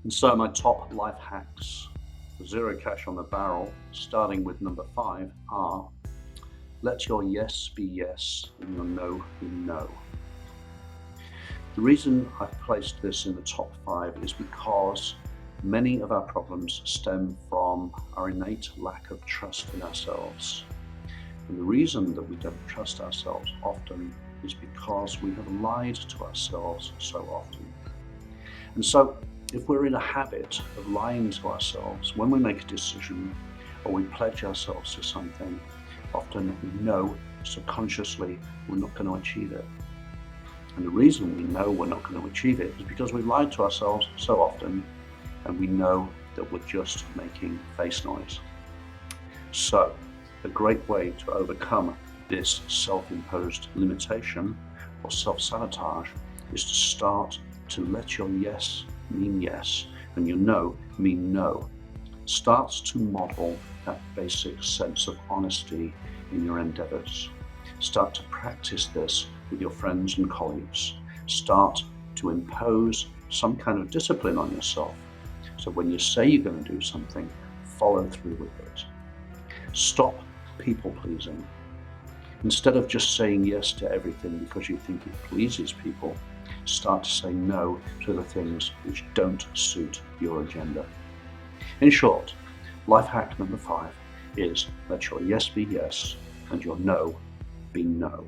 And so my top life hacks for zero cash on the barrel, starting with number 5, are: let your yes be yes and your no be no. The reason I've placed this in the top 5 is because many of our problems stem from our innate lack of trust in ourselves. And the reason that we don't trust ourselves often is because we have lied to ourselves so often. And so if we're in a habit of lying to ourselves when we make a decision or we pledge ourselves to something, often we know subconsciously we're not going to achieve it. And the reason we know we're not going to achieve it is because we've lied to ourselves so often, and we know that we're just making face noise. So a great way to overcome this self-imposed limitation or self-sabotage is to start to let your yes mean yes and your no mean no. Start to model that basic sense of honesty in your endeavors. Start to practice this with your friends and colleagues. Start to impose some kind of discipline on yourself. So when you say you're going to do something, follow through with it. Stop people pleasing. Instead of just saying yes to everything because you think it pleases people, start to say no to the things which don't suit your agenda. In short, life hack number 5 is let your yes be yes and your no be no.